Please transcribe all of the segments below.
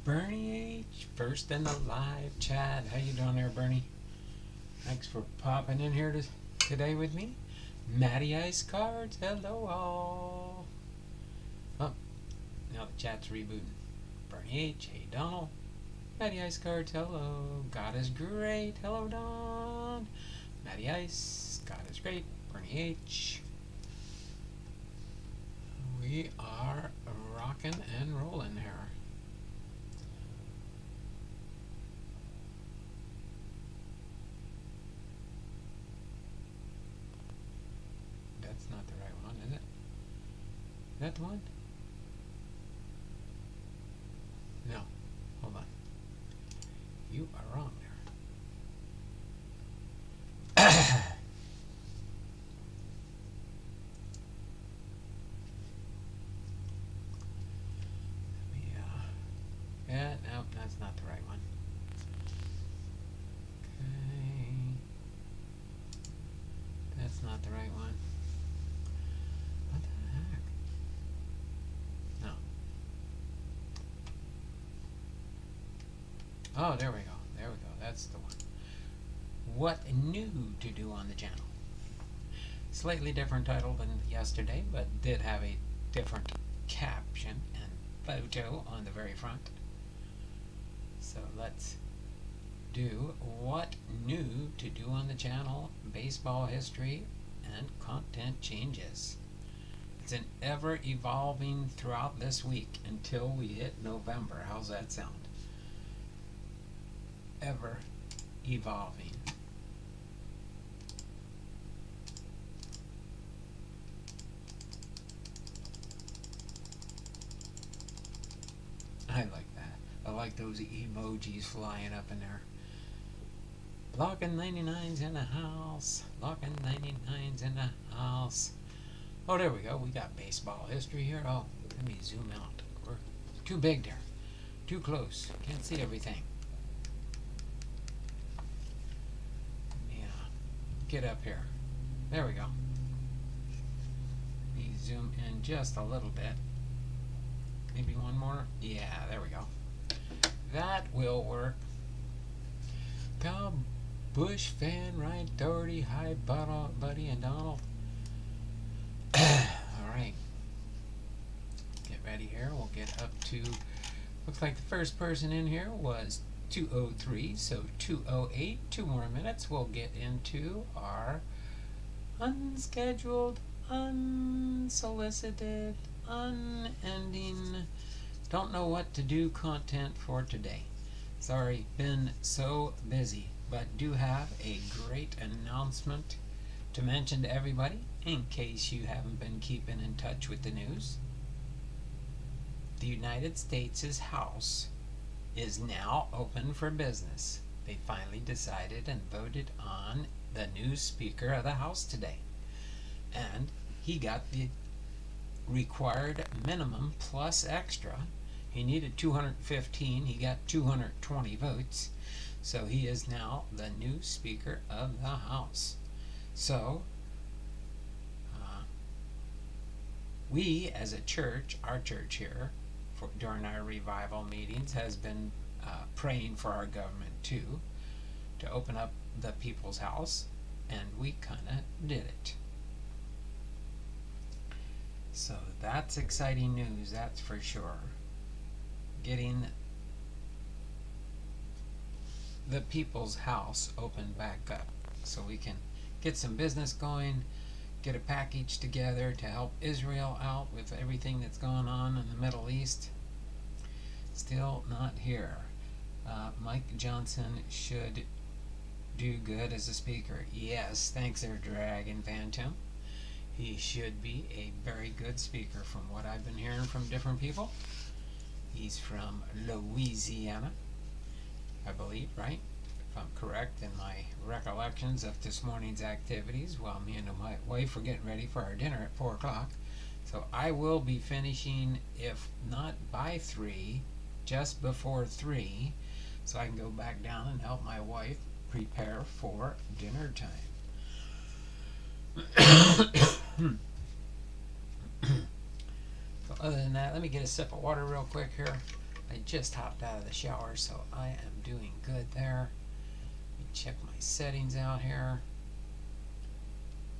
Bernie H, first in the live chat. How you doing there, Bernie? Thanks for popping in here today with me. Matty Ice Cards, hello all. Oh, now the chat's rebooting. Bernie H, hey Donald. Matty Ice Cards, hello. God is great, hello Don. Matty Ice, God is great. Bernie H. We are rocking and rolling here. That's not the right one, is it? Is that the one? No. Hold on. You are wrong there. Yeah, no, that's not the right one. Okay. That's not the right one. What the heck? No. Oh, there we go. There we go. That's the one. What new to do on the channel? Slightly different title than yesterday, but did have a different caption and photo on the very front. So let's do what new to do on the channel, baseball history, and content changes. It's an ever evolving throughout this week until we hit November. How's that sound? Ever evolving. I like that. I like those emojis flying up in there. Locking 99's in the house. Locking 99's in the house. Oh, there we go. We got baseball history here. Oh, let me zoom out. We're too big there. Too close. Can't see everything. Yeah. Get up here. There we go. Let me zoom in just a little bit. Maybe one more. Yeah, there we go. That will work. Kyle Busch fan, Ryan Doherty, hi Buddy and Donald. Alright. Get ready here. We'll get up to, looks like the first person in here was 203, so 208. 2 more minutes. We'll get into our unscheduled, unsolicited, unending, don't know what to do content for today. Sorry, been so busy, but do have a great announcement to mention to everybody in case you haven't been keeping in touch with the news. The United States' House is now open for business. They finally decided and voted on the new Speaker of the House today. And he got the required minimum plus extra. He needed 215. He got 220 votes. So he is now the new Speaker of the House. So we as a church, our church here, during our revival meetings, has been praying for our government too, to open up the people's house, and we kind of did it. So that's exciting news, that's for sure. Getting the people's house opened back up so we can get some business going, get a package together to help Israel out with everything that's going on in the Middle East. Still not here. Mike Johnson should do good as a speaker. Yes, thanks there, Dragon Phantom. He should be a very good speaker from what I've been hearing from different people. He's from Louisiana, I believe, right? If I'm correct in my recollections of this morning's activities while me and my wife were getting ready for our dinner at 4 o'clock. So I will be finishing, if not by 3, just before 3, so I can go back down and help my wife prepare for dinner time. So other than that, let me get a sip of water real quick here. I just hopped out of the shower, so I am doing good there. Let me check my settings out here.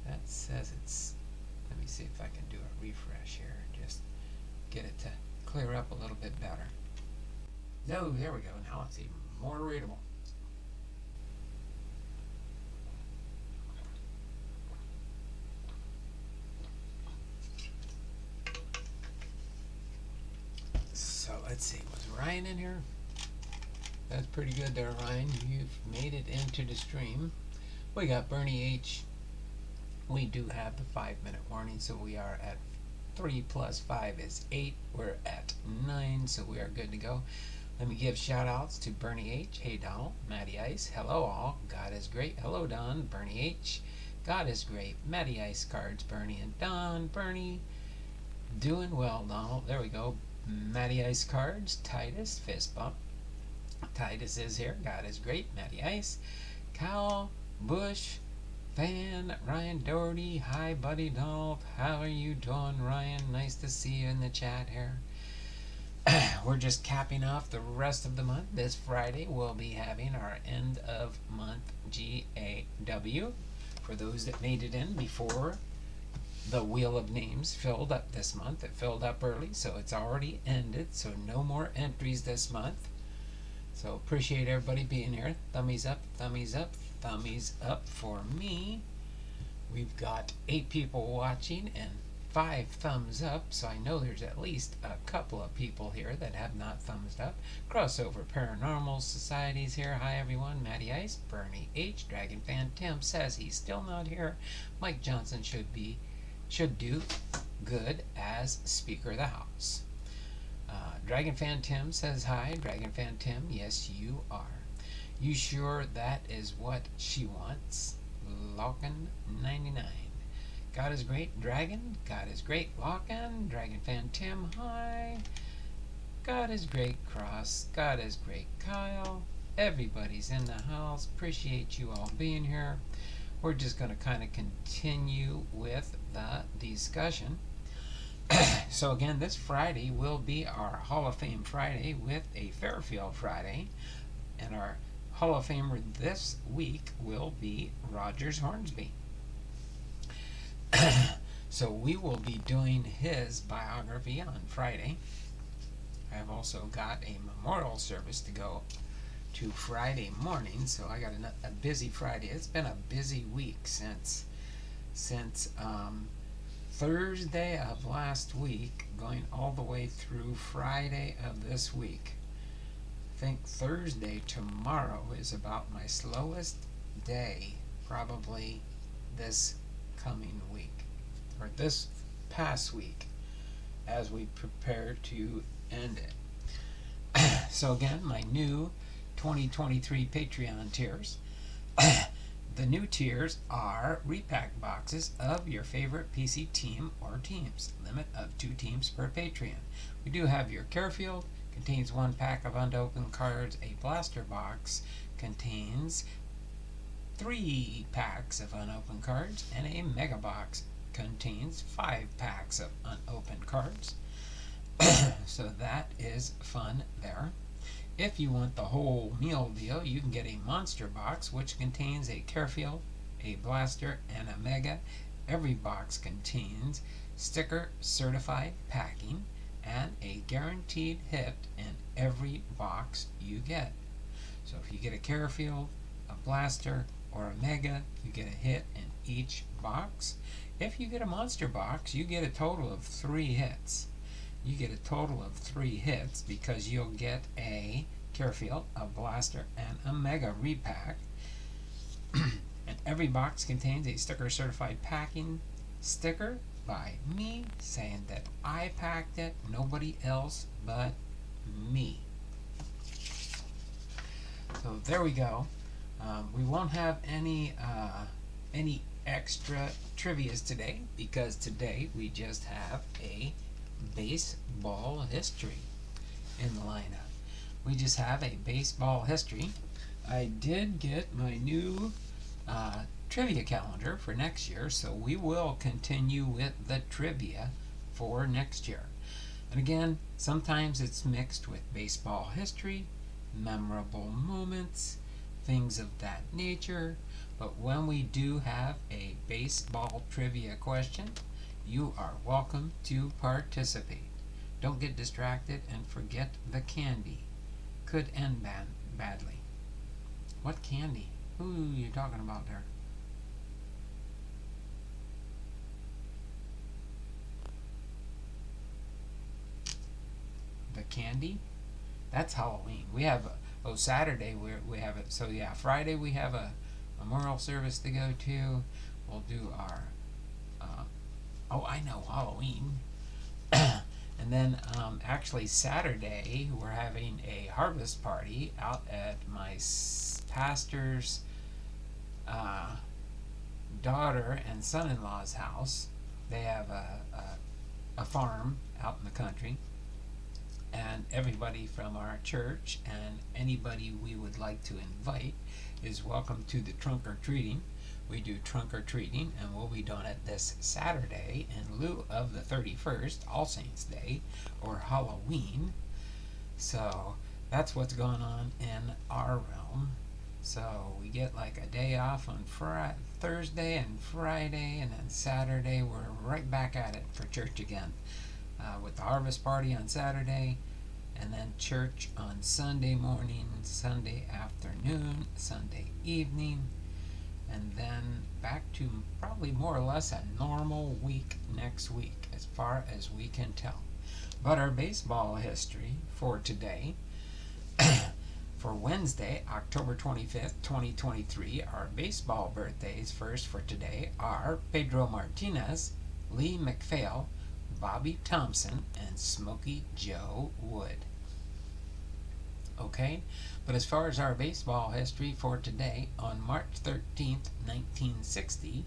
That says it's, let me see if I can do a refresh here. Just get it to clear up a little bit better. No, there we go. Now it's even more readable. So let's see, was Ryan in here? That's pretty good there, Ryan. You've made it into the stream. We got Bernie H. We do have the 5-minute warning, so we are at 3 plus 5 is 8. We're at 9, so we are good to go. Let me give shout outs to Bernie H. Hey Donald, Matty Ice, hello all, God is great. Hello Don, Bernie H. God is great. Matty Ice Cards, Bernie and Don. Bernie, doing well, Donald. There we go. Matty Ice Cards, Titus, fist bump. Titus is here. God is great. Matty Ice, Kyle, Bush, Fan, Ryan Doherty. Hi, buddy Donald. How are you doing, Ryan? Nice to see you in the chat here. We're just capping off the rest of the month. This Friday, we'll be having our end of month GAW. For those that made it in before the wheel of names filled up this month, it filled up early, so it's already ended. So no more entries this month. So appreciate everybody being here. Thummies up, thummies up, thummies up for me. We've got 8 people watching and 5 thumbs up, so I know there's at least a couple of people here that have not thumbs up. Crossover Paranormal Society's here. Hi everyone. Matty Ice, Bernie H, Dragon Fan Tim says he's still not here. Mike Johnson should do good as Speaker of the House. Dragon Fan Tim says hi. Dragon Fan Tim, yes you are. You sure that is what she wants? Lockin 99. God is great, Dragon. God is great, Lockin. Dragon Fan Tim, hi. God is great, Cross. God is great, Kyle. Everybody's in the house. Appreciate you all being here. We're just going to kind of continue with the discussion. So again, this Friday will be our Hall of Fame Friday with a Fairfield Friday. And our Hall of Famer this week will be Rogers Hornsby. So we will be doing his biography on Friday. I've also got a memorial service to go to Friday morning, so I got a busy Friday. It's been a busy week since Thursday of last week, going all the way through Friday of this week. I think Thursday tomorrow is about my slowest day, probably this coming week, or this past week, as we prepare to end it. So again, my new 2023 Patreon tiers. The new tiers are repack boxes of your favorite PC team or teams. Limit of 2 teams per Patreon. We do have your Carefield, contains 1 pack of unopened cards. A blaster box contains 3 packs of unopened cards, and a mega box contains 5 packs of unopened cards. So that is fun there. If you want the whole meal deal, you can get a monster box, which contains a Carefield, a blaster, and a mega. Every box contains sticker certified packing and a guaranteed hit in every box you get. So if you get a Carefield, a blaster, or a mega, you get a hit in each box. If you get a monster box, you get a total of 3 hits. You get a total of 3 hits because you'll get a Carefield, a blaster, and a mega repack. And every box contains a sticker certified packing sticker by me saying that I packed it, nobody else but me. So there we go. We won't have any extra trivias today because today we just have a baseball history in the lineup. We just have a baseball history. I did get my new trivia calendar for next year, so we will continue with the trivia for next year. And again, sometimes it's mixed with baseball history, memorable moments, things of that nature. But when we do have a baseball trivia question, you are welcome to participate. Don't get distracted and forget the candy. Could end badly. What candy? Who are you talking about there? The candy? That's Halloween. We have Saturday we have it. So yeah, Friday we have a memorial service to go to. We'll do our I know, Halloween. And then actually Saturday we're having a harvest party out at my pastor's daughter and son-in-law's house. They have a farm out in the country, and everybody from our church and anybody we would like to invite is welcome to the trunk or treating. We do trunk or treating, and we'll be doing it this Saturday in lieu of the 31st, All Saints Day, or Halloween. So that's what's going on in our realm. So we get like a day off on Thursday and Friday, and then Saturday we're right back at it for church again, with the harvest party on Saturday, and then church on Sunday morning, Sunday afternoon, Sunday evening, and then back to probably more or less a normal week next week as far as we can tell. But our baseball history for today, for Wednesday, October 25th, 2023, our baseball birthdays first for today are Pedro Martinez, Lee MacPhail, Bobby Thompson, and Smokey Joe Wood. Okay, but as far as our baseball history for today, on March 13th, 1960,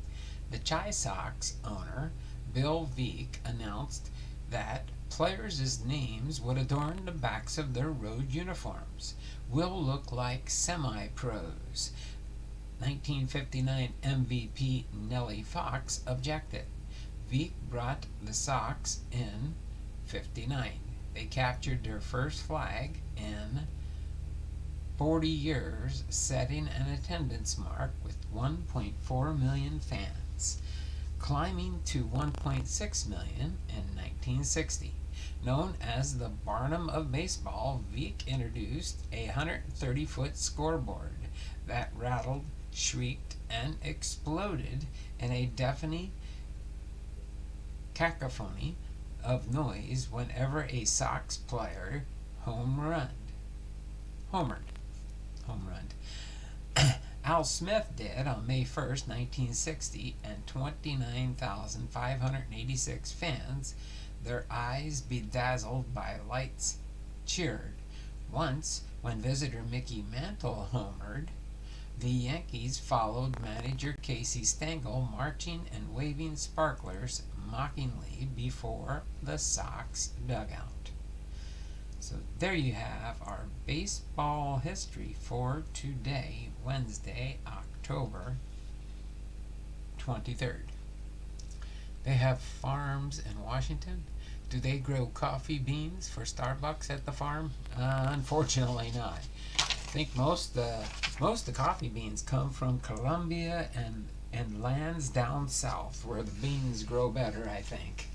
the Chi Sox owner, Bill Veeck, announced that players' names would adorn the backs of their road uniforms, will look like semi-pros. 1959 MVP Nellie Fox objected. Veeck brought the Sox in '59. They captured their first flag in 40 years, setting an attendance mark with 1.4 million fans, climbing to 1.6 million in 1960. Known as the Barnum of Baseball, Veeck introduced a 130-foot scoreboard that rattled, shrieked, and exploded in a deafening cacophony of noise whenever a Sox player homered. Al Smith did on May 1st, 1960, and 29,586 fans, their eyes bedazzled by lights, cheered. Once, when visitor Mickey Mantle homered, the Yankees followed manager Casey Stengel, marching and waving sparklers mockingly before the Sox dugout. So there you have our baseball history for today, Wednesday, October 23rd. They have farms in Washington. Do they grow coffee beans for Starbucks at the farm? Unfortunately not. I think most the coffee beans come from Colombia and lands down south where the beans grow better, I think.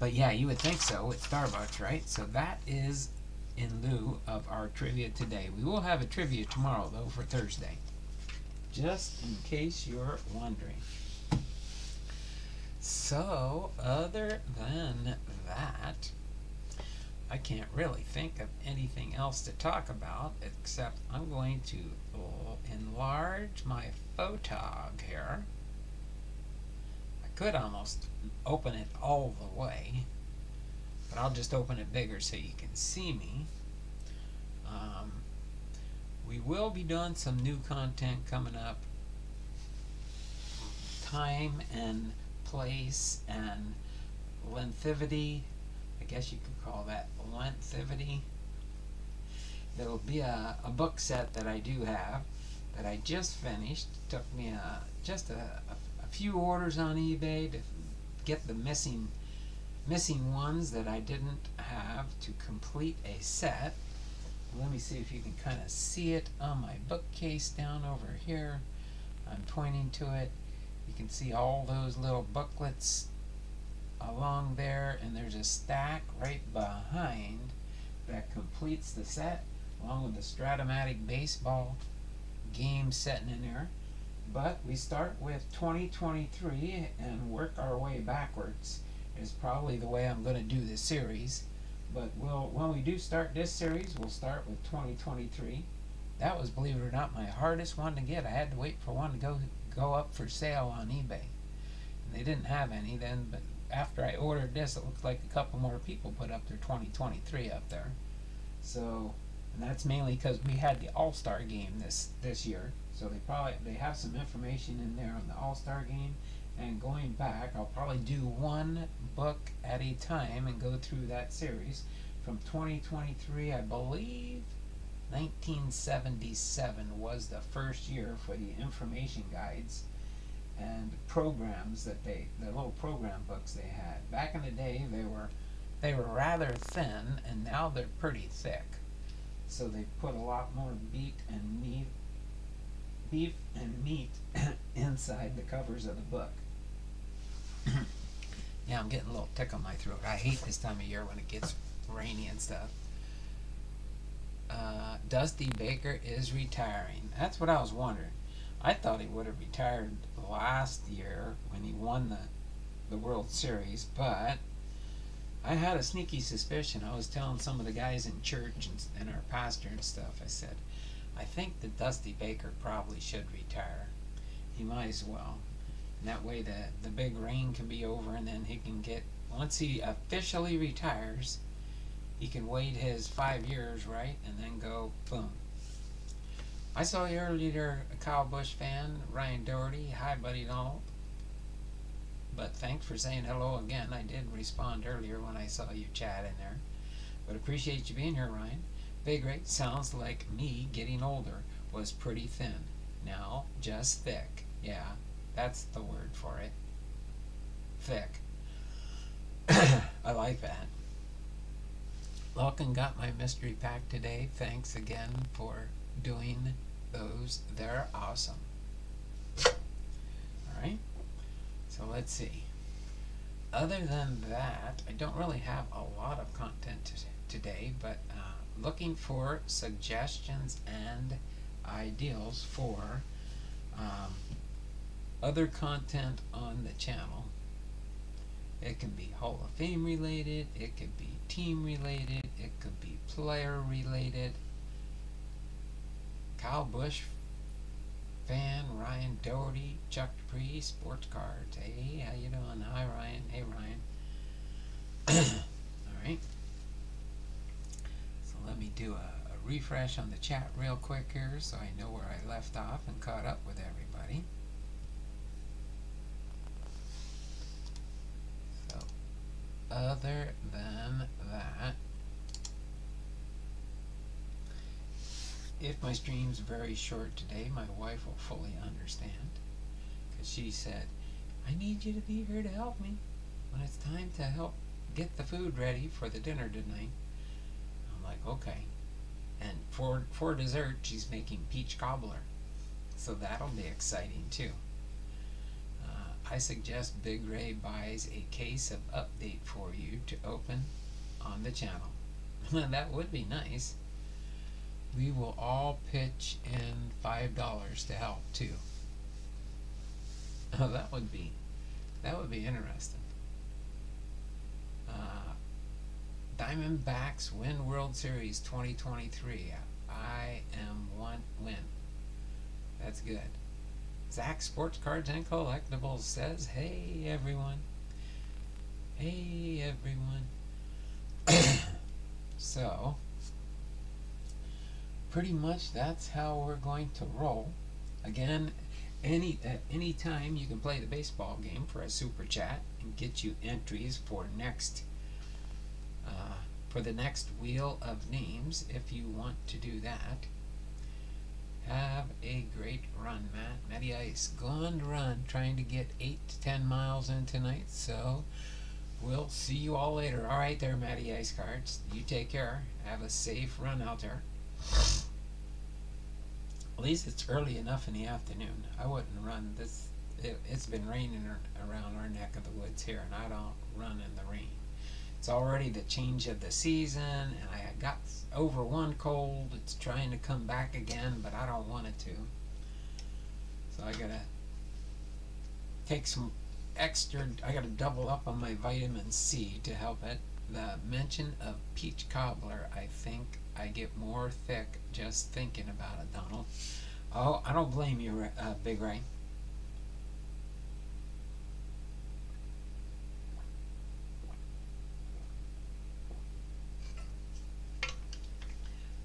But yeah, you would think so with Starbucks, right? So that is in lieu of our trivia today. We will have a trivia tomorrow, though, for Thursday. Just in case you're wondering. So, other than that, I can't really think of anything else to talk about, except I'm going to enlarge my photog here. Could almost open it all the way, but I'll just open it bigger so you can see me. We will be doing some new content coming up. Time and place and lengthivity, I guess you could call that lengthivity. There will be a book set that I do have that I just finished. It took me just a few orders on eBay to get the missing missing ones that I didn't have to complete a set. Let me see if you can kind of see it on my bookcase down over here. I'm pointing to it. You can see all those little booklets along there, and there's a stack right behind that completes the set, along with the Stratomatic baseball game sitting in there. But we start with 2023 and work our way backwards is probably the way I'm going to do this series. But when we do start this series, we'll start with 2023. That was, believe it or not, my hardest one to get. I had to wait for one to go up for sale on eBay. And they didn't have any then, but after I ordered this, it looks like a couple more people put up their 2023 up there. So, and that's mainly because we had the All-Star game this year. So they have some information in there on the All-Star game. And going back, I'll probably do one book at a time and go through that series. From 2023, I believe 1977 was the first year for the information guides and programs that the little program books they had. Back in the day, they were rather thin, and now they're pretty thick. So they put a lot more beef and meat inside the covers of the book. Yeah, I'm getting a little tickle in my throat. I hate this time of year when it gets rainy and stuff. Dusty Baker is retiring. That's what I was wondering. I thought he would have retired last year when he won the World Series, but I had a sneaky suspicion. I was telling some of the guys in church and our pastor and stuff, I said, I think that Dusty Baker probably should retire. He might as well. And that way the big rain can be over, and then he can get, once he officially retires, he can wait his 5 years, right, and then go boom. I saw you earlier, a Kyle Busch fan, Ryan Doherty. Hi, buddy Donald. But thanks for saying hello again. I did respond earlier when I saw you chat in there. But appreciate you being here, Ryan. Big Rate sounds like me getting older. Was pretty thin. Now just thick. Yeah, that's the word for it. Thick. I like that. Lulkin got my mystery pack today. Thanks again for doing those. They're awesome. Alright, so let's see. Other than that, I don't really have a lot of content today, but looking for suggestions and ideals for other content on the channel. It can be Hall of Fame related, it could be team related, it could be player related. Kyle Busch fan, Ryan Doherty, Chuck Dupree, Sports Cards. Hey, how you doing? Hi, Ryan. Hey, Ryan. Alright. So let me do a refresh on the chat real quick here so I know where I left off and caught up with everybody. So, other than that, if my stream's very short today, my wife will fully understand, because she said, I need you to be here to help me when it's time to help get the food ready for the dinner tonight. I'm like, okay. And for dessert, she's making peach cobbler, so that'll be exciting too. I suggest Big Ray buys a case of Update for you to open on the channel. That would be nice. We will all pitch in $5 to help too. Oh, that would be interesting. Diamondbacks win World Series 2023. I am one win. That's good. Zach Sports Cards and Collectibles says, hey everyone. Hey everyone. So, pretty much that's how we're going to roll. Again, at any time you can play the baseball game for a super chat and get you entries for the next wheel of names if you want to do that. Have a great run, Matt. Matty Ice, going to run, trying to get 8 to 10 miles in tonight, so we'll see you all later. All right, there, Matty Ice Cards. You take care. Have a safe run out there. At least it's early enough in the afternoon. I wouldn't run this. It's been raining around our neck of the woods here, and I don't run in the rain. It's already the change of the season, and I got over one cold. It's trying to come back again, but I don't want it to. So I gotta take some extra. I gotta double up on my vitamin C to help it. The mention of peach cobbler, I think I get more thick just thinking about it, Donald. Oh, I don't blame you, Big Ray.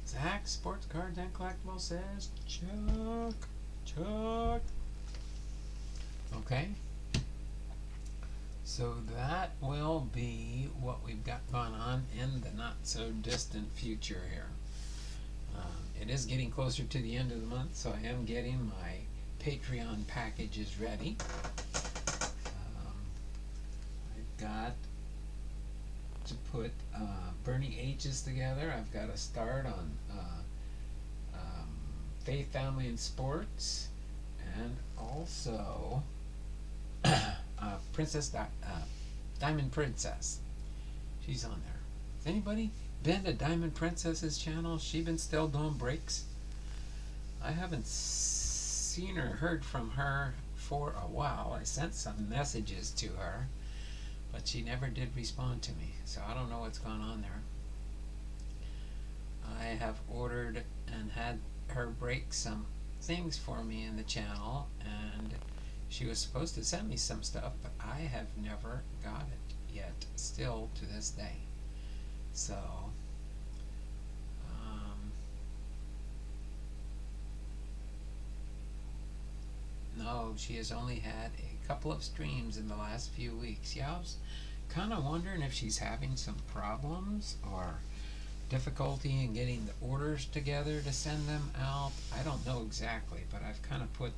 Zach, Sports Cards and Collectibles says Chuck. Chuck. Okay. So that will be what we've got going on in the not so distant future here. It is getting closer to the end of the month, so I am getting my Patreon packages ready. I've got to put Bernie H's together. I've got to start on Faith, Family, and Sports, and also Diamond Princess. She's on there. Has anybody been to Diamond Princess's channel? She been still doing breaks? I haven't seen or heard from her for a while. I sent some messages to her, but she never did respond to me, so I don't know what's going on there. I have ordered and had her break some things for me in the channel, and she was supposed to send me some stuff, but I have never got it yet, still to this day. So, no, she has only had a couple of streams in the last few weeks. Yeah, I was kind of wondering if she's having some problems or difficulty in getting the orders together to send them out. I don't know exactly, but I've kind of put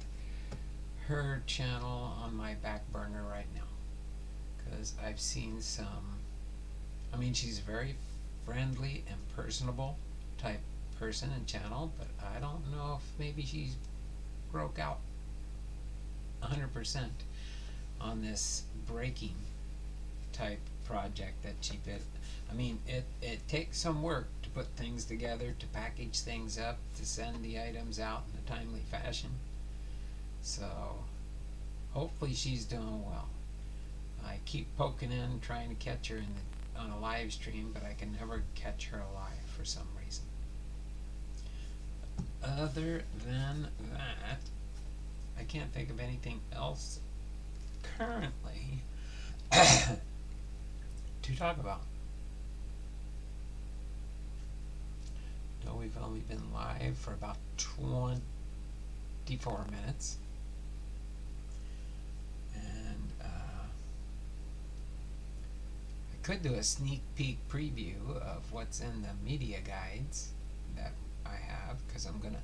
her channel on my back burner right now because I've seen some. I mean, she's very friendly and personable type person and channel, but I don't know if maybe she's broke out 100% on this breaking type project that she did. I mean, it takes some work to put things together, to package things up, to send the items out in a timely fashion. So hopefully she's doing well. I keep poking in, trying to catch her on a live stream, but I can never catch her alive for some reason. Other than that, I can't think of anything else currently to talk about. Though we've only been live for about 24 minutes. And I could do a sneak peek preview of what's in the media guides that I have, because I'm gonna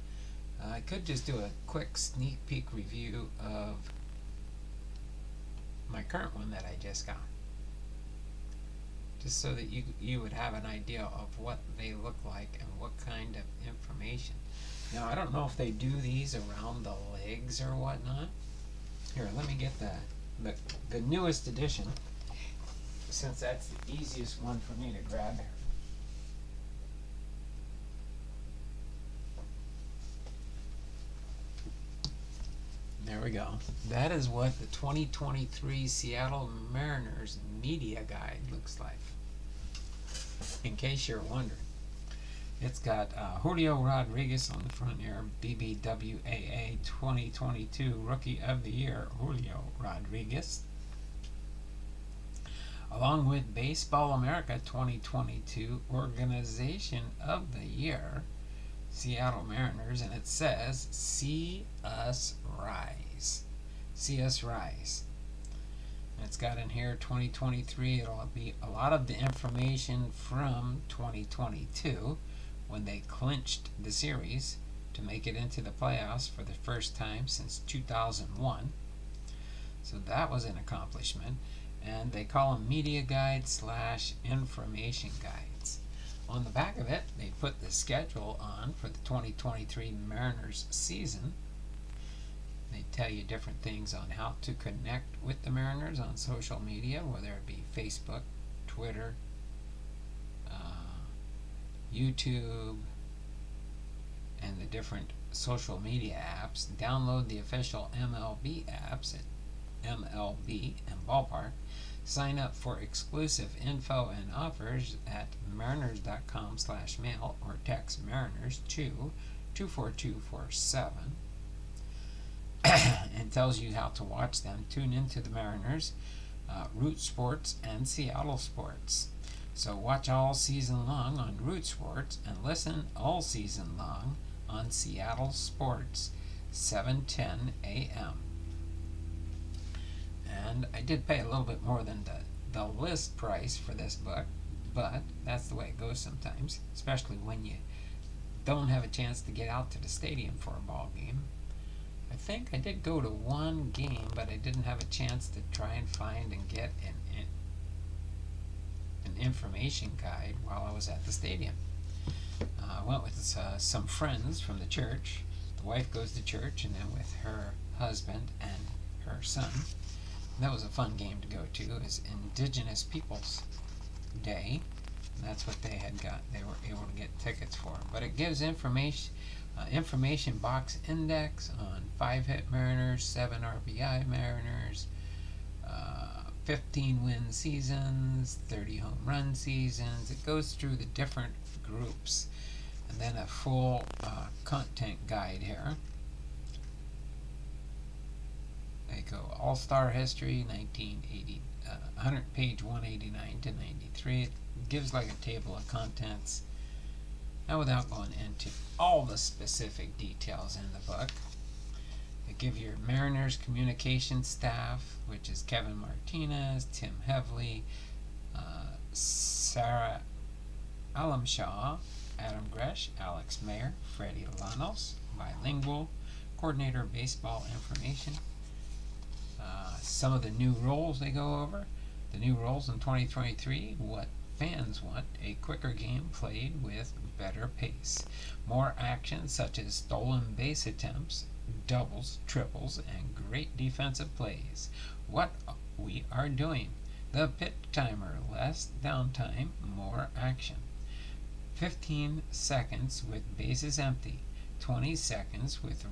I could just do a quick sneak peek review of my current one that I just got, just so that you would have an idea of what they look like and what kind of information. Now, I don't know if they do these around the legs or whatnot. Here, let me get the newest edition, since that's the easiest one for me to grab here. There we go. That is what the 2023 Seattle Mariners media guide looks like, in case you're wondering. It's got Julio Rodriguez on the front here, BBWAA 2022 Rookie of the Year, Julio Rodriguez, along with Baseball America 2022 Organization of the Year, Seattle Mariners, and it says, "See us rise." See us rise. And it's got in here 2023. It'll be a lot of the information from 2022 when they clinched the series to make it into the playoffs for the first time since 2001. So that was an accomplishment. and they call them media guides / information guides. On the back of it, they put the schedule on for the 2023 Mariners season. They tell you different things on how to connect with the Mariners on social media, whether it be Facebook, Twitter, YouTube, and the different social media apps. Download the official MLB apps at MLB and Ballpark. Sign up for exclusive info and offers at mariners.com/mail or text Mariners to 24247 and tells you how to watch them. Tune into the Mariners, Root Sports, and Seattle Sports. So watch all season long on Root Sports and listen all season long on Seattle Sports, 7:10 a.m. And I did pay a little bit more than the list price for this book, but that's the way it goes sometimes, especially when you don't have a chance to get out to the stadium for a ball game. I think I did go to one game, but I didn't have a chance to try and find and get an information guide while I was at the stadium. I went with some friends from the church. The wife goes to church, and then with her husband and her son. And that was a fun game to go to. It was Indigenous Peoples Day. And that's what they had got. They were able to get tickets for. But it gives information box index on 5-hit Mariners, 7 RBI Mariners, 15 win seasons, 30 home run seasons. It goes through the different groups. And then a full content guide here. They go All-Star History, 1980, 100-page 189 to 93. It gives like a table of contents. Now, without going into all the specific details in the book, they give your Mariners communication staff, which is Kevin Martinez, Tim Hevley, Sarah Alamshaw, Adam Gresh, Alex Mayer, Freddie Lanos, bilingual, coordinator of baseball information. Some of the new roles they go over. The new roles in 2023, what fans want: a quicker game played with better pace, more action such as stolen base attempts, doubles, triples, and great defensive plays. What we are doing: the pitch timer, less downtime, more action. 15 seconds with bases empty, 20 seconds with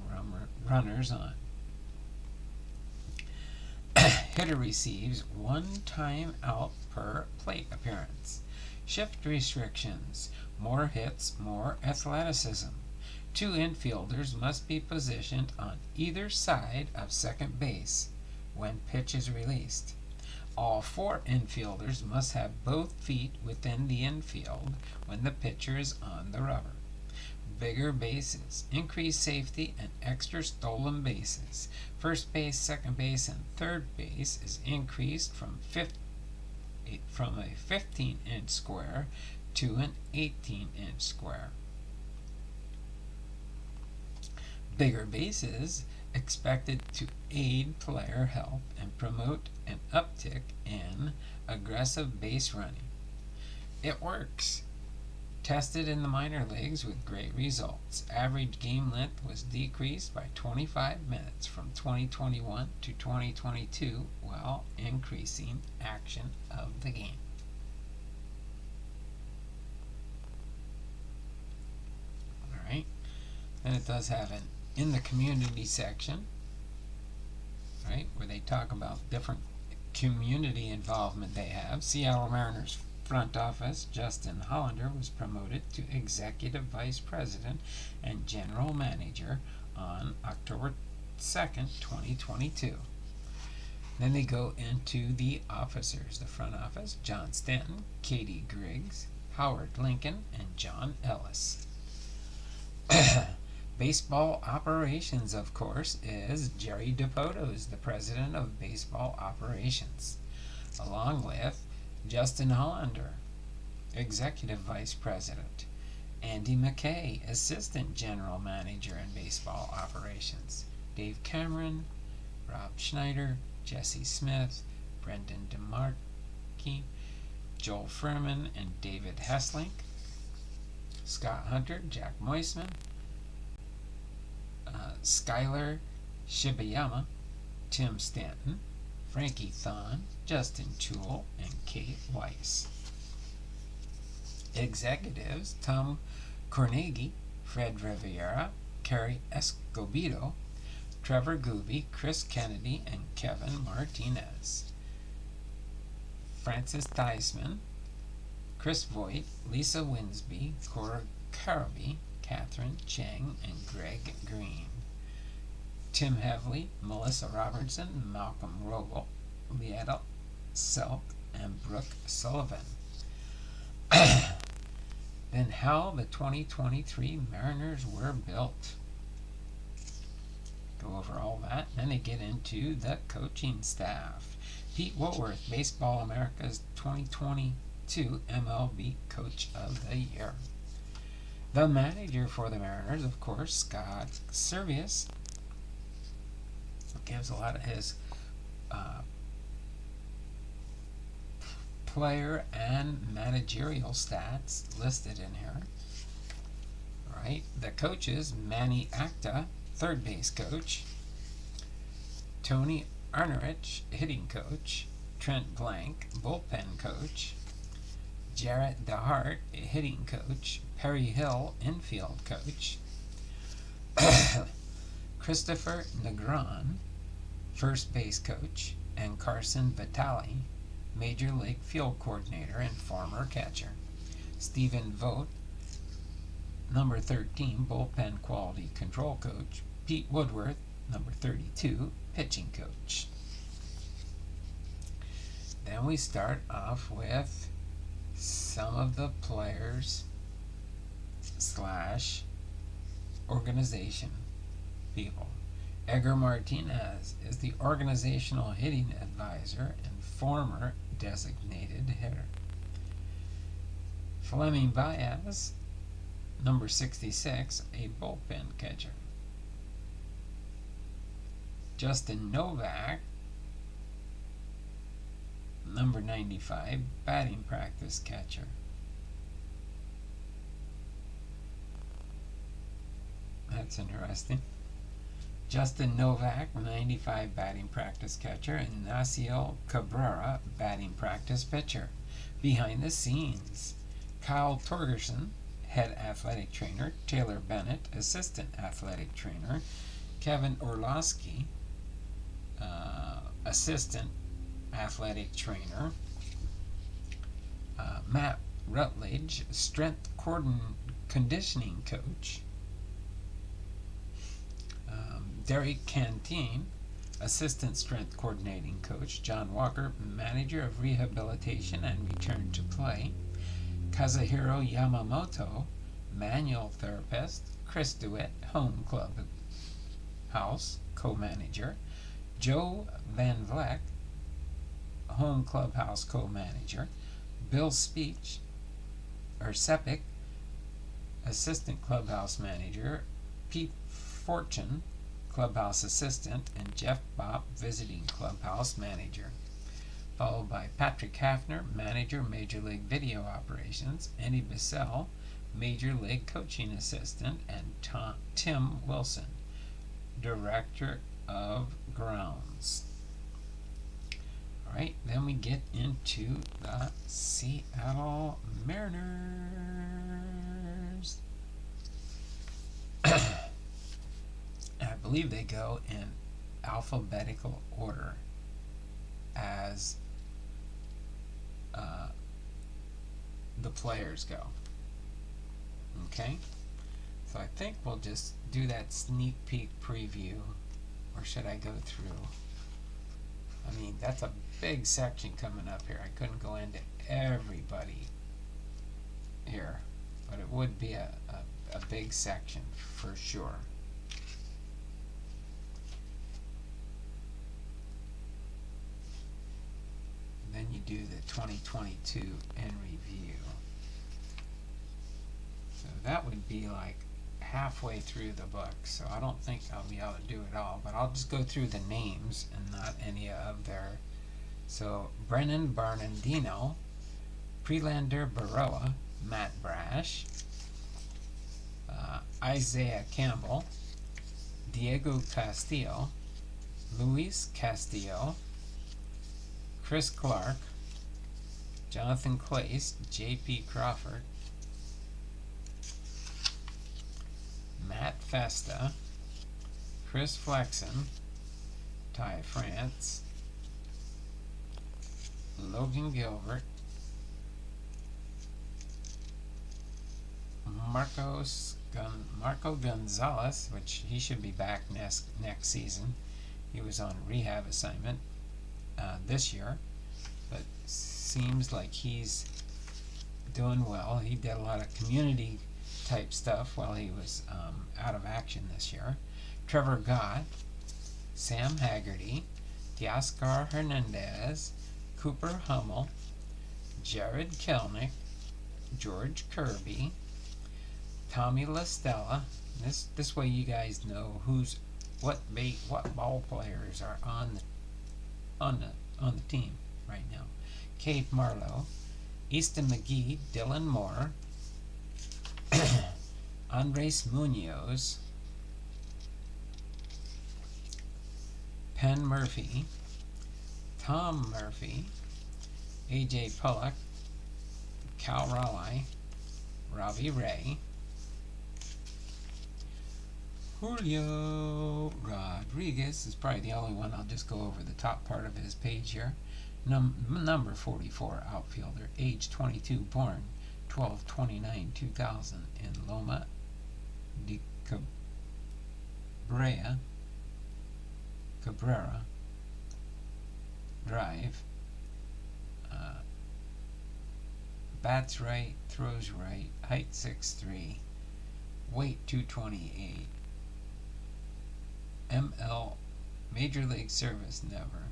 runners on. Hitter receives 1 time out per plate appearance. Shift restrictions: more hits, more athleticism. 2 infielders must be positioned on either side of second base when pitch is released. All 4 infielders must have both feet within the infield when the pitcher is on the rubber. Bigger bases, increased safety, and extra stolen bases. First base, second base, and third base is increased from a 15-inch square to an 18-inch square. Bigger bases expected to aid player health and promote an uptick in aggressive base running. It works. Tested in the minor leagues with great results. Average game length was decreased by 25 minutes from 2021 to 2022 while increasing action of the game. Alright, and it does have an in the community section, right, where they talk about different community involvement they have. Seattle Mariners front office, Justin Hollander, was promoted to Executive Vice President and General Manager on October 2nd, 2022. Then they go into the officers. The front office: John Stanton, Katie Griggs, Howard Lincoln, and John Ellis. Baseball operations, of course, is Jerry Dipoto, is the president of baseball operations, along with Justin Hollander, executive vice president, Andy McKay, assistant general manager in baseball operations, Dave Cameron, Rob Schneider, Jesse Smith, Brendan DeMarkey, Joel Furman, and David Hesslink. Scott Hunter, Jack Moisman, Skylar Shibayama, Tim Stanton, Frankie Thon, Justin Toole, and Kate Weiss. Executives: Tom Cornegi, Fred Riviera, Carrie Escobedo, Trevor Gooby, Chris Kennedy, and Kevin Martinez. Francis Theismann, Chris Voigt, Lisa Winsby, Cora Caraby, Catherine Chang, and Greg Green. Tim Hevley, Melissa Robertson, Malcolm Rogel, Lietta Selk, and Brooke Sullivan. Then how the 2023 Mariners were built. Go over all that. Then they get into the coaching staff. Pete Woodworth, Baseball America's 2022 MLB Coach of the Year. The manager for the Mariners, of course, Scott Servais, gives a lot of his player and managerial stats listed in here. Right. The coaches: Manny Acta, third base coach; Tony Arnerich, hitting coach; Trent Blank, bullpen coach; Jarrett DeHart, hitting coach; Perry Hill, infield coach; Christopher Negron, first base coach; and Carson Vitale, Major League field coordinator and former catcher; Stephen Vogt, number 13, bullpen quality control coach; Pete Woodworth, number 32, pitching coach. Then we start off with some of the players / organization people. Edgar Martinez is the organizational hitting advisor and former designated hitter. Fleming Baez, number 66, a bullpen catcher. Justin Novak, number 95, batting practice catcher. That's interesting. Justin Novak, 95, batting practice catcher, and Naciel Cabrera, batting practice pitcher. Behind the scenes: Kyle Torgerson, head athletic trainer; Taylor Bennett, assistant athletic trainer; Kevin Orlowski, assistant athletic trainer; Matt Rutledge, strength conditioning coach; Derek Cantine, assistant strength coordinating coach; John Walker, manager of rehabilitation and return to play; Kazuhiro Yamamoto, manual therapist; Chris DeWitt, home club house co-manager; Joe Van Vleck, home clubhouse co-manager; Bill Sepik, assistant clubhouse manager; Pete Fortune, clubhouse assistant; and Jeff Bopp, visiting clubhouse manager. Followed by Patrick Hafner, manager, Major League Video Operations; Andy Bissell, Major League coaching assistant; and Tim Wilson, director of grounds. Alright, then we get into the Seattle Mariners. I believe they go in alphabetical order as the players go. Okay? So I think we'll just do that sneak peek preview. Or should I go through? I mean, that's a big section coming up here. I couldn't go into everybody here, but it would be a big section for sure. And then you do the 2022 in review. So that would be like halfway through the book, so I don't think I'll be able to do it all, but I'll just go through the names and not any of their So Brennan Bernardino, Prelander Baroa, Matt Brash, Isaiah Campbell, Diego Castillo, Luis Castillo, Chris Clark, Jonathan Clace, J.P. Crawford, Matt Festa, Chris Flexen, Ty France, Logan Gilbert, Marco Gonzalez, which he should be back next season. He was on rehab assignment this year, but seems like he's doing well. He did a lot of community type stuff while he was out of action this year. Trevor Gott, Sam Haggerty, Teoscar Hernandez, Cooper Hummel, Jared Kelnick, George Kirby, Tommy LaStella. This way you guys know what ball players are on the team right now. Cade Marlowe, Easton McGee, Dylan Moore, Andres Munoz, Penn Murphy, Tom Murphy, AJ Pollock, Cal Raleigh, Robbie Ray, Julio Rodriguez is probably the only one. I'll just go over the top part of his page here. Number 44 outfielder, age 22, born 12/29/2000 in Loma de Cabrera Drive. Bats right, throws right, height 6'3", weight 228. ML, Major League Service, never.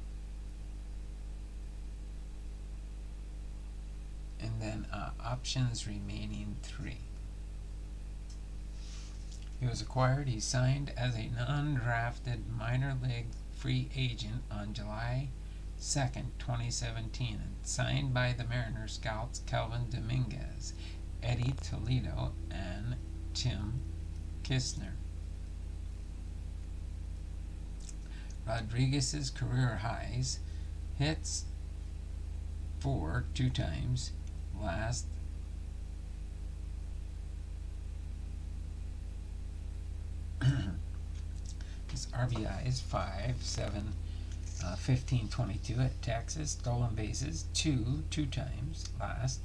And then options remaining 3. He was acquired. He signed as a non-drafted minor league free agent on July 2nd, 2017, and signed by the Mariners scouts Kelvin Dominguez, Eddie Toledo, and Tim Kistner. Rodriguez's career highs: hits 4 2 times, last his RBIs 5 7 15 22 at Texas, stolen bases 2 times, last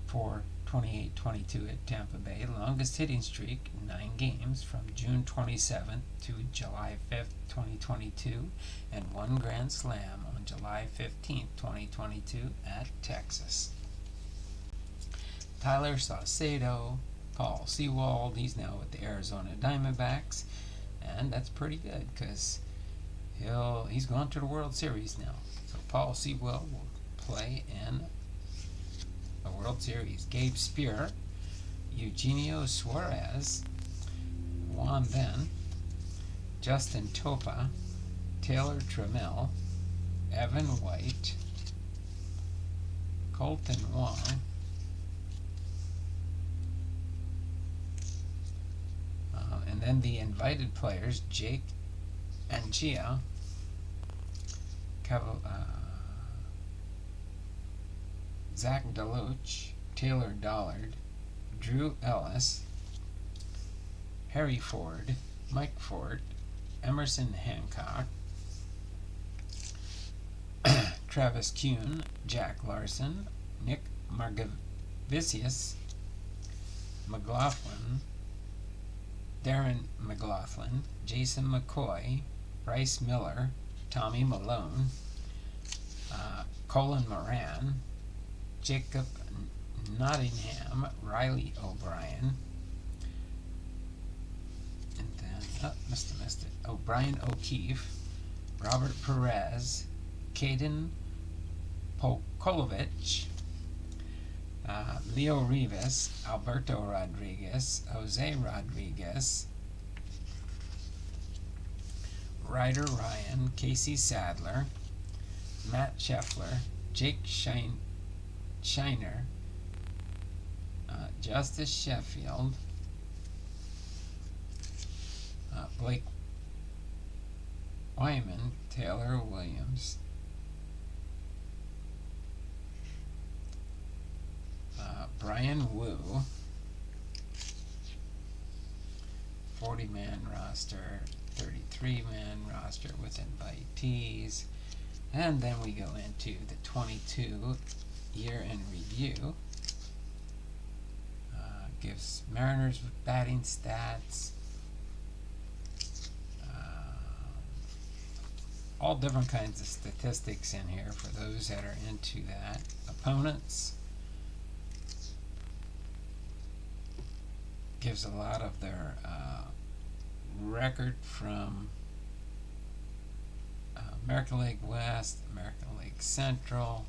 4 28 22 at Tampa Bay, longest hitting streak 9 games from June 27th to July 5th 2022, and 1 grand slam on July 15th 2022 at Texas. Tyler Saucedo, Paul Sewald, he's now with the Arizona Diamondbacks, and that's pretty good because he's gone to the World Series now. So Paul Sewald will play in the World Series. Gabe Spear, Eugenio Suarez, Juan Ben, Justin Topa, Taylor Trammell, Evan White, Colton Wong, and then the invited players: Jake Angia, Zach Deloach, Taylor Dollard, Drew Ellis, Harry Ford, Mike Ford, Emerson Hancock, Travis Kuhn, Jack Larson, Nick Margavicius, McLaughlin, Darren McLaughlin, Jason McCoy, Bryce Miller, Tommy Malone, Colin Moran, Jacob Nottingham, Riley O'Brien, and then, missed it, O'Brien O'Keefe, Robert Perez, Caden Pokolovich, Leo Rivas, Alberto Rodriguez, Jose Rodriguez, Ryder Ryan, Casey Sadler, Matt Scheffler, Jake Shiner, Justice Sheffield, Blake Wyman, Taylor Williams, Brian Wu, 40-man roster, 33-man roster with invitees, and then we go into the 22 year in review. Gives Mariners batting stats, all different kinds of statistics in here for those that are into that. Opponents, gives a lot of their record from American League West, American League Central,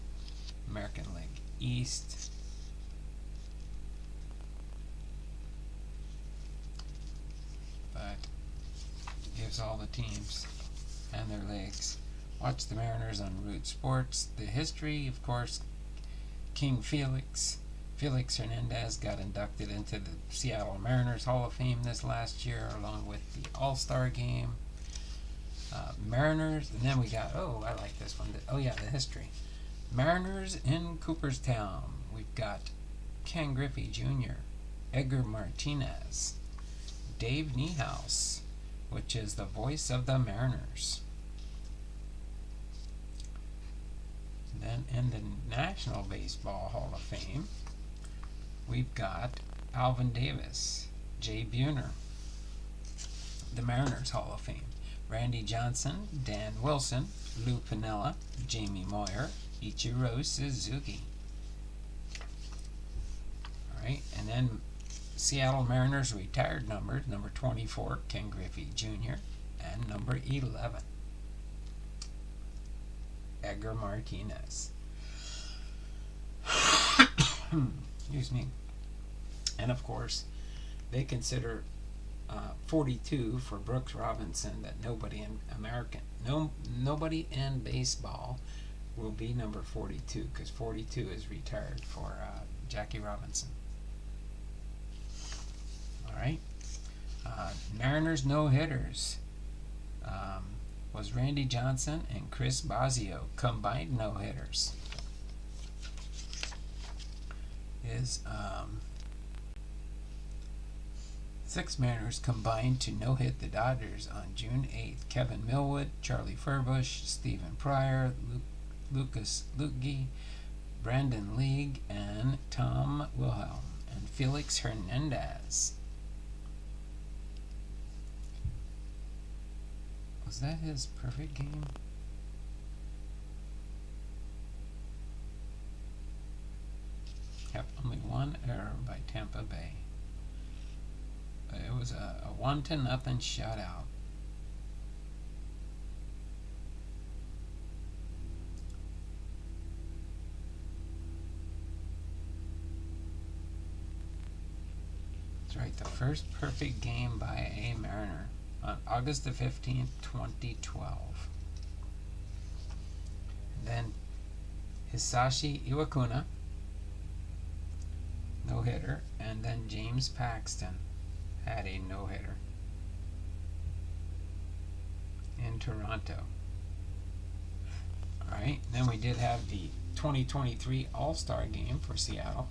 American League East. But gives all the teams and their leagues. Watch the Mariners on Root Sports. The history, of course, King Felix Hernandez got inducted into the Seattle Mariners Hall of Fame this last year, along with the All-Star Game. Mariners, and then we got, I like this one. The history. Mariners in Cooperstown. We've got Ken Griffey Jr., Edgar Martinez, Dave Niehaus, which is the voice of the Mariners. Then in the National Baseball Hall of Fame, we've got Alvin Davis, Jay Buhner, the Mariners Hall of Fame, Randy Johnson, Dan Wilson, Lou Piniella, Jamie Moyer, Ichiro Suzuki. Alright, and then Seattle Mariners retired numbers, number 24, Ken Griffey Jr., and number 11, Edgar Martinez. Excuse me. And of course, they consider 42 for Brooks Robinson, that nobody in baseball will be number 42, because 42 is retired for Jackie Robinson. Alright. Mariners no-hitters was Randy Johnson and Chris Bosio, combined no-hitters. Is 6 Mariners combined to no-hit the Dodgers on June 8th. Kevin Millwood, Charlie Furbush, Stephen Pryor, Lucas Luetge, Brandon League, and Tom Wilhelm, and Felix Hernandez. Was that his perfect game? Yep, only one error by Tampa Bay. It was a 1-0 shutout. That's right, the first perfect game by a Mariner on August the 15th, 2012. And then Hisashi Iwakuna, no-hitter, and then James Paxton had a no-hitter in Toronto. Alright, then we did have the 2023 All-Star Game for Seattle.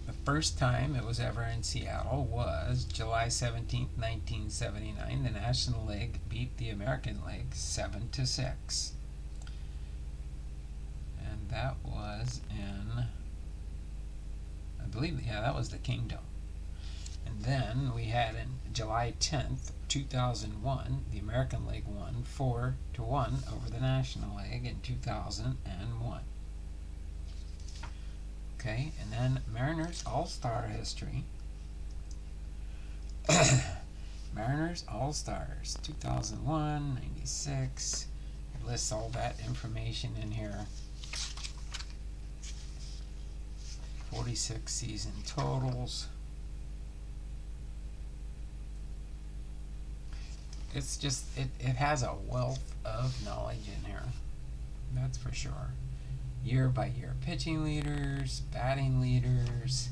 The first time it was ever in Seattle was July 17th, 1979. The National League beat the American League 7-6. And that was in, I believe, that was the Kingdom. And then we had in July 10th, 2001, the American League won 4-1 over the National League in 2001. Okay, and then Mariners All-Star history. Mariners All-Stars 2001, 96. It lists all that information in here. 46 season totals. it's just it has a wealth of knowledge in here. That's for sure. Year by year pitching leaders, batting leaders,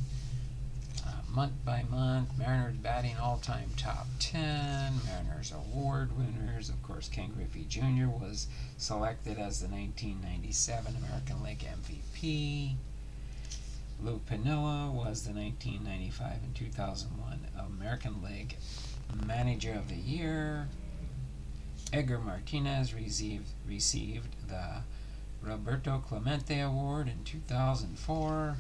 month by month, Mariners batting all-time top 10, Mariners award winners. Of course, Ken Griffey Jr. was selected as the 1997 American League MVP. Lou Piniella was the 1995 and 2001 American League Manager of the Year. Edgar Martinez received the Roberto Clemente Award in 2004.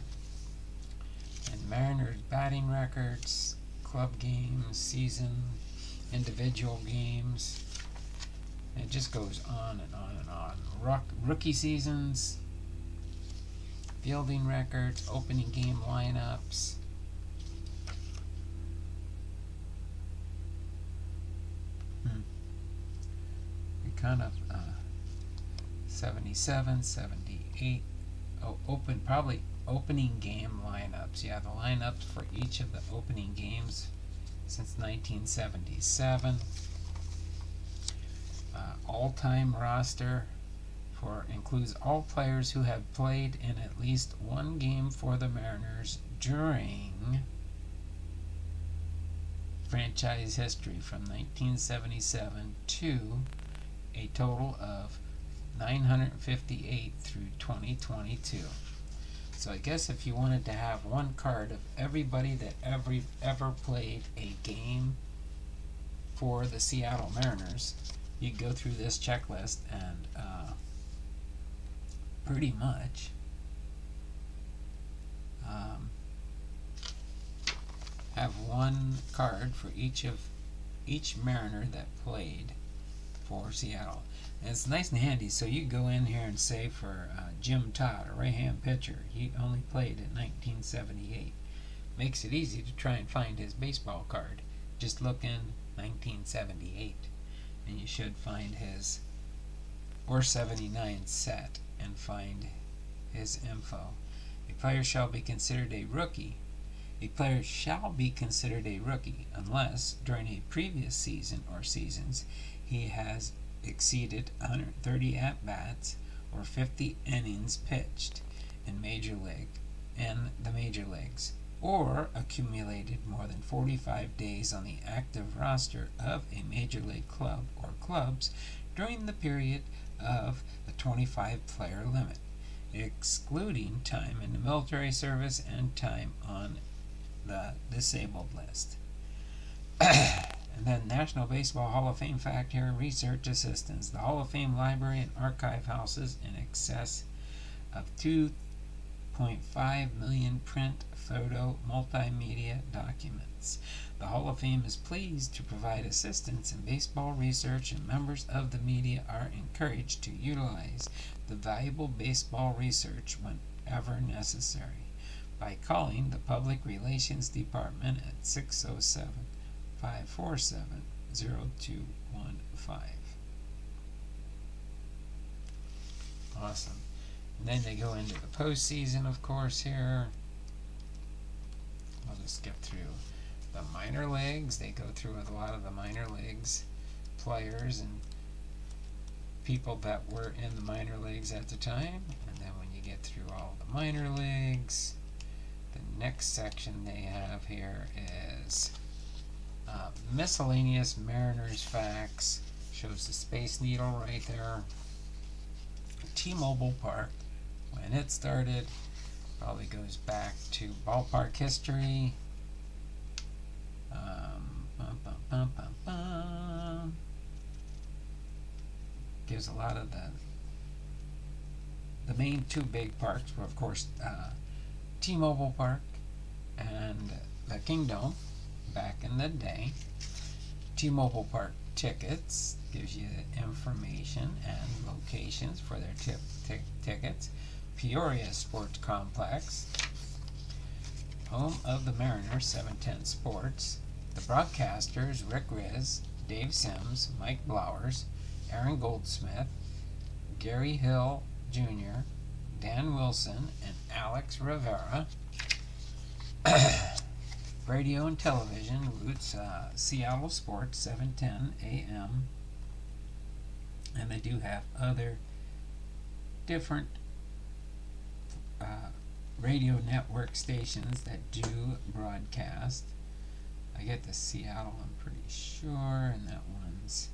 And Mariners batting records, club games, season, individual games. It just goes on and on and on. Rookie seasons, fielding records, opening game lineups. We kind of 77, 78. Oh, probably opening game lineups. Yeah, the lineups for each of the opening games since 1977. All-time roster includes all players who have played in at least one game for the Mariners during franchise history from 1977 to a total of 958 through 2022. So I guess if you wanted to have one card of everybody that ever played a game for the Seattle Mariners, you go through this checklist and pretty much have one card for each Mariner that played for Seattle. And it's nice and handy, so you go in here and say for Jim Todd, a right-hand pitcher, he only played in 1978. Makes it easy to try and find his baseball card. Just look in 1978 and you should find his, or 79 set, and find his info. A player shall be considered a rookie. A player shall be considered a rookie unless during a previous season or seasons he has exceeded 130 at-bats or 50 innings pitched in the major leagues, or accumulated more than 45 days on the active roster of a major league club or clubs during the period of the 25-player limit, excluding time in the military service and time on the disabled list. And then National Baseball Hall of Fame fact here, research assistance. The Hall of Fame library and archive houses in excess of 2.5 million print, photo, multimedia documents. The Hall of Fame is pleased to provide assistance in baseball research, and members of the media are encouraged to utilize the valuable baseball research whenever necessary by calling the Public Relations Department at 607-547-0215. Awesome. And then they go into the postseason, of course, here. I'll just skip through the minor leagues. They go through a lot of the minor leagues players and people that were in the minor leagues at the time. And then when you get through all the minor leagues, the next section they have here is miscellaneous Mariners facts. Shows the Space Needle right there. T-Mobile Park, when it started, probably goes back to ballpark history. Gives a lot of the main two big parks were, of course, T-Mobile Park and the Kingdome back in the day. T-Mobile Park tickets gives you information and locations for their tickets. Peoria Sports Complex, home of the Mariners, 710 Sports. The broadcasters, Rick Riz, Dave Sims, Mike Blowers, Aaron Goldsmith, Gary Hill Jr., Dan Wilson, and Alex Rivera. radio and television, Roots Seattle Sports, 710 AM. And they do have other different radio network stations that do broadcast. I get the Seattle, I'm pretty sure, and that one's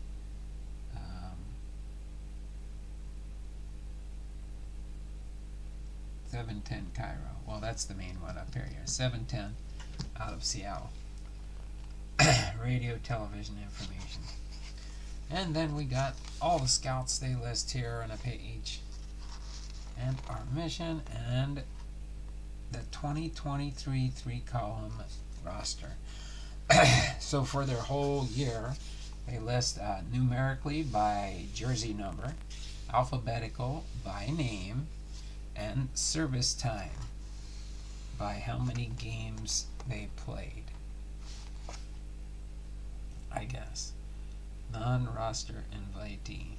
710 Cairo. Well, that's the main one up here. 710 out of Seattle. Radio, television information. And then we got all the scouts they list here on a page. And our mission and the 2023 3-column roster. So for their whole year, they list numerically by jersey number, alphabetical by name, and service time by how many games they played, I guess. Non-roster invitee.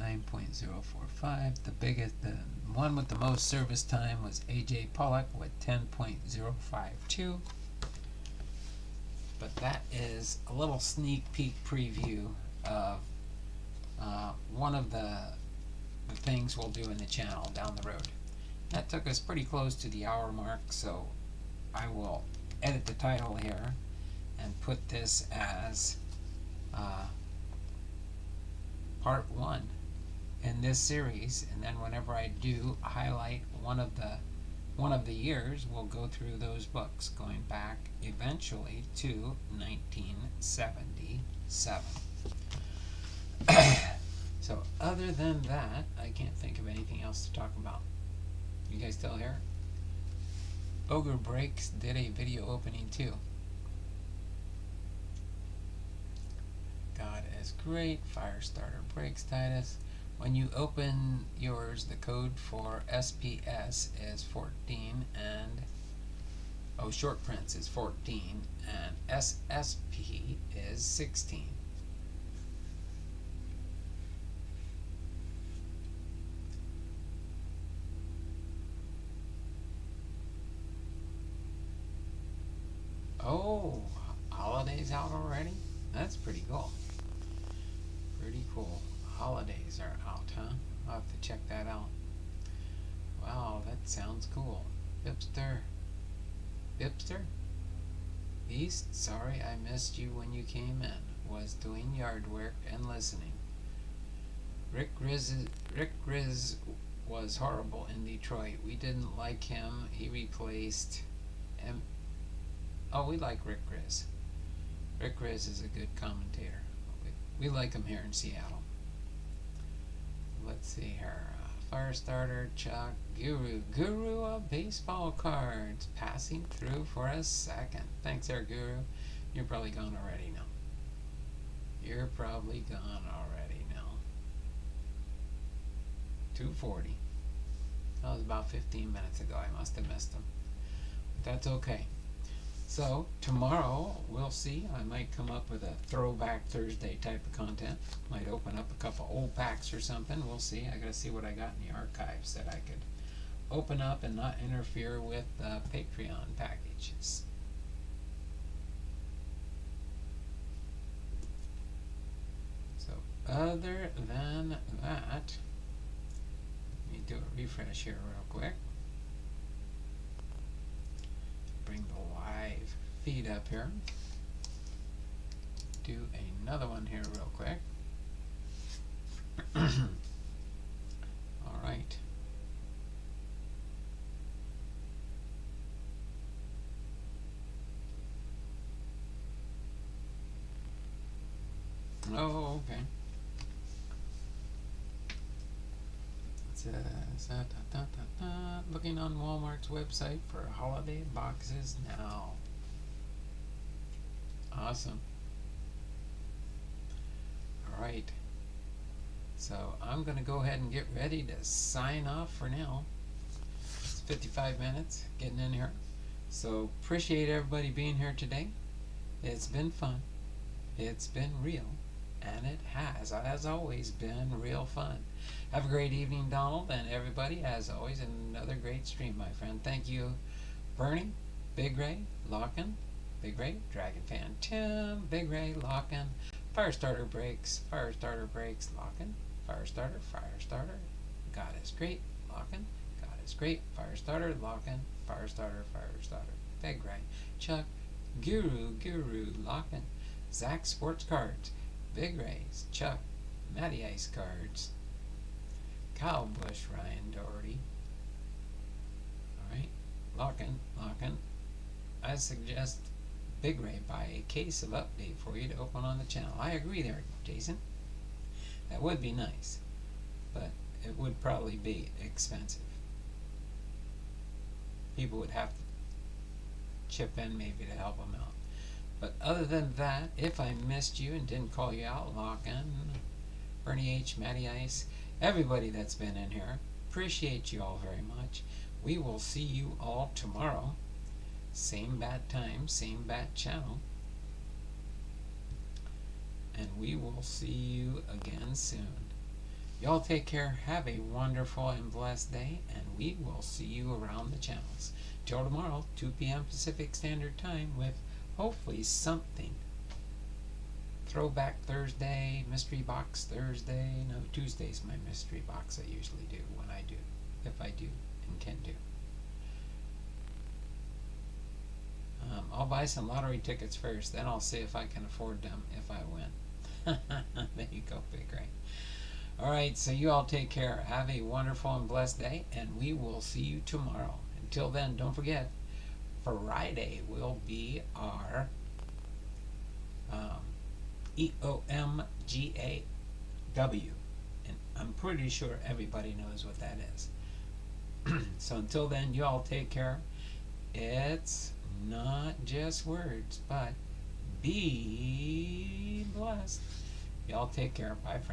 .045. The one with the most service time was AJ Pollock with 10.052. But that is a little sneak peek preview of one of the things we'll do in the channel down the road. That took us pretty close to the hour mark, so I will edit the title here and put this as part 1 in this series, and then whenever I do highlight one of the years, we'll go through those books going back eventually to 1977. So other than that, I can't think of anything else to talk about. You guys still here? Ogre Breaks did a video opening too. God is great. Firestarter Breaks, Titus. When you open yours, the code for SPS is 14 and short prints is 14 and SSP is 16. Oh, holidays out already? That's pretty cool. Pretty cool. Holidays are out, huh? I'll have to check that out. Wow, that sounds cool. Bipster. East, sorry I missed you when you came in. Was doing yard work and listening. Rick Grizz was horrible in Detroit. We didn't like him. He replaced him. Oh, we like Rick Grizz. Rick Grizz is a good commentator. We like him here in Seattle. Let's see here. Firestarter, Chuck, Guru of baseball cards, passing through for a second. Thanks there, Guru. You're probably gone already now. 2:40. That was about 15 minutes ago. I must have missed him. But that's okay. So tomorrow we'll see. I might come up with a throwback Thursday type of content. Might open up a couple old packs or something. We'll see. I gotta see what I got in the archives that I could open up and not interfere with the Patreon packages. So other than that, let me do a refresh here real quick. Bring the live feed up here. Do another one here real quick. All right. Oh, okay. Looking on Walmart's website for holiday boxes now. Awesome. Alright. So I'm going to go ahead and get ready to sign off for now. It's 55 minutes getting in here. So appreciate everybody being here today. It's been fun. It's been real. and it has always been real fun. Have a great evening, Donald, and everybody. As always, another great stream, my friend. Thank you, Bernie, Big Ray, Lockin, Big Ray, Dragon Fan, Tim, Big Ray, Lockin, Firestarter Breaks, Lockin, Firestarter, God is great, Lockin, God is great, Firestarter, Lockin, Firestarter, Big Ray, Chuck, Guru, Lockin, Zach Sports Cards, Big Rays, Chuck, Matty Ice Cards, Kyle Bush, Ryan Doherty. Alright, Lockin. I suggest Big Ray buy a case of Update for you to open on the channel. I agree there, Jason. That would be nice, but it would probably be expensive. People would have to chip in maybe to help them out. But other than that, if I missed you and didn't call you out, Lockin, Bernie H, Matty Ice, everybody that's been in here, appreciate you all very much. We will see you all tomorrow. Same bad time, same bad channel. And we will see you again soon. Y'all take care, have a wonderful and blessed day, and we will see you around the channels. Till tomorrow, 2 p.m. Pacific Standard Time, with hopefully something. Throwback Thursday, Mystery Box Thursday. No, Tuesday's my Mystery Box I usually do, when I do, if I do and can do. I'll buy some lottery tickets first, then I'll see if I can afford them if I win. There you go, Big Ray. Alright, so you all take care. Have a wonderful and blessed day, and we will see you tomorrow. Until then, don't forget, Friday will be our EOMGAW. And I'm pretty sure everybody knows what that is. So until then, you all take care. It's not just words, but be blessed. Y'all take care. Bye for now.